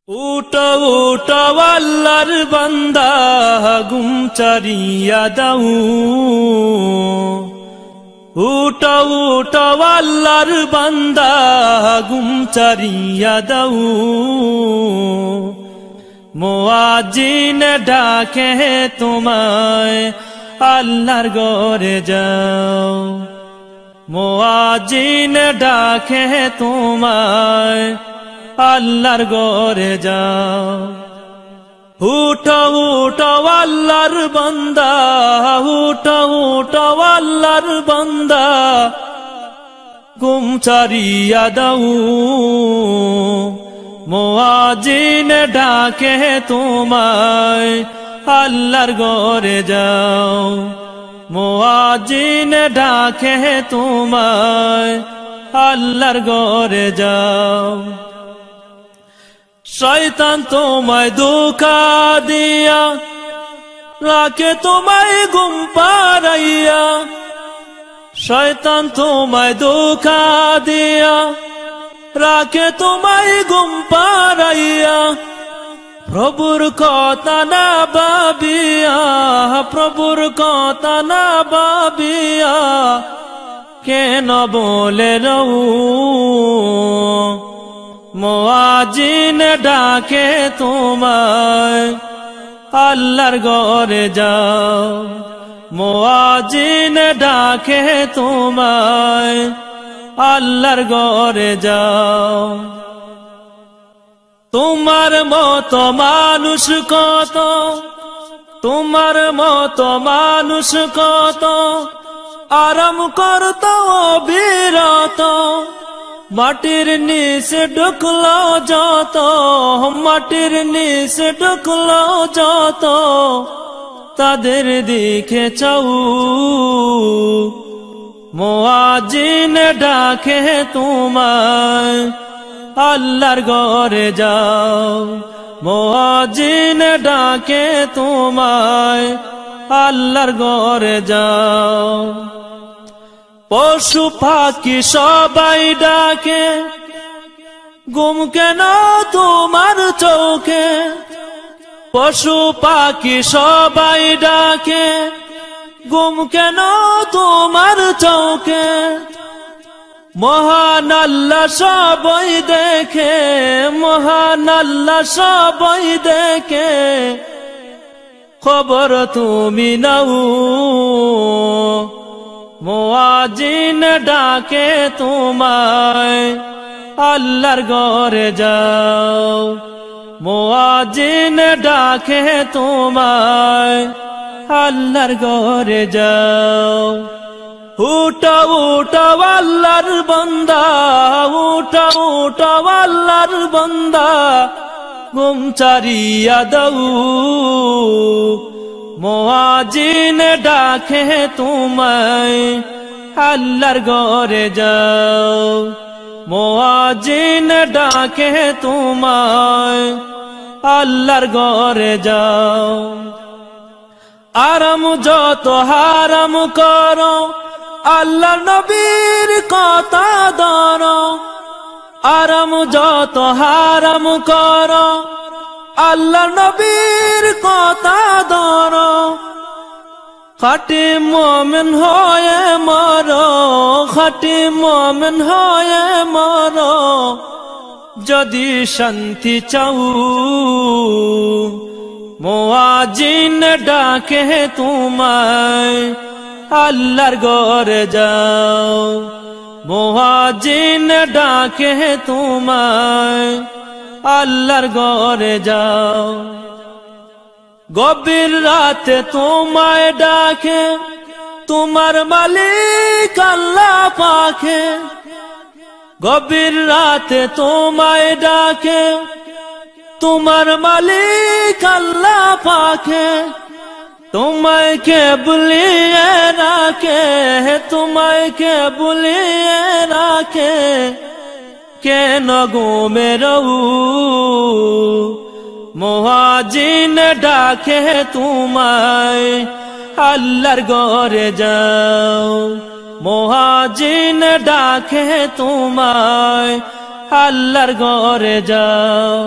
উটো উটো আল্লাহর বান্দা গুম চারিয়া দাও। উটো উটো আল্লাহর বান্দা গুম চারিয়া দাও। মুয়াজ্জিন ডাকে তোমায় আল্লাহর ঘরে যাও। মুয়াজ্জিন ডাকে তোমায় আল্লাহর ঘরে যাও। উঠো উঠো আল্লাহর বান্দা, উঠো উঠো আল্লাহর বান্দা ঘুম ছাড়িয়া দাও। মুয়াজ্জিন ডাকে তোমায় আল্লাহর ঘরে যাও। মুয়াজ্জিন ডাকে তোমায় আল্লাহর ঘরে যাও। শয়তান তোমায় ধোঁকা দিয়া রাখে তোমায় ঘুম পাড়াইয়া। শয়তান তোমায় ধোঁকা দিয়া রাখে তোমায় ঘুম পাড়াইয়া। প্রভুর কথা না ভাবিয়া, প্রভুর কথা না ভাবিয়া কেন বলে রও। মুয়াজ্জিন ডাকে তোমায় আল্লাহর ঘরে যাও। মুয়াজ্জিন ডাকে তোমায় আল্লাহর ঘরে যাও। তোমার মতো মানুষ কত, তোমার মতো মানুষ কত আরাম করত অবিরত। মাটির নিচে ঢুকলো যত, মাটির নিচে ঢুকলো যত তাদের দিকে চাও। মুয়াজ্জিন ডাকে তোমায় আল্লাহর ঘরে যাও। মুয়াজ্জিন ডাকে তোমায় আল্লাহর ঘরে যাও। পশু পাখি সবাই ডাকে ঘুম কেন তোমার চোখে। পশু পাখি সবাই ডাকে ঘুম কেন তোমার চোখে। মহান আল্লাহ সবাই দেখে, মহান আল্লাহ সবাই দেখে খবর তুমি নাও। মুয়াজ্জিন ডাকে তোমায় আল্লাহর ঘরে যাও। মুয়াজ্জিন ডাকে তোমায় আল্লাহর ঘরে যাও। উঠো উঠো আল্লাহর বান্দা, উঠো উঠো আল্লাহর বান্দা ঘুম ছাড়িয়া দাও। মুয়াজ্জিন ডাকে তোমায় আল্লাহর ঘরে যাও। মুয়াজ্জিন ডাকে তোমায় আল্লাহর ঘরে যাও। আরাম যত হারাম করো আল্লাহ নবীর কথা ধরো। আরাম যত হারাম করো আল্লাহ নবীর কথা ধরো। খাঁটি মুমিন হয়ে মরো, খাঁটি মুমিন হয়ে মরো যদি শান্তি চাও। মুয়াজ্জিন ডাকে তোমায় আল্লাহর ঘরে যাও। মুয়াজ্জিন ডাকে তোমায় আল্লাহর ঘরে যাও। গভীর রাতে তোমায় ডাকে তোমার মালিক আল্লাহ পাকে। গভীর রাতে তোমায় ডাকে তোমার মালিক আল্লাহ পাকে। তোমায় কে বুলিয়ে রাখে, তোমায় কে বুলিয়ে রাখে কেন ঘুমে রও। মুয়াজ্জিন ডাকে তোমায় আল্লাহর ঘরে যাও। মুয়াজ্জিন ডাকে তোমায় আল্লাহর ঘরে যাও।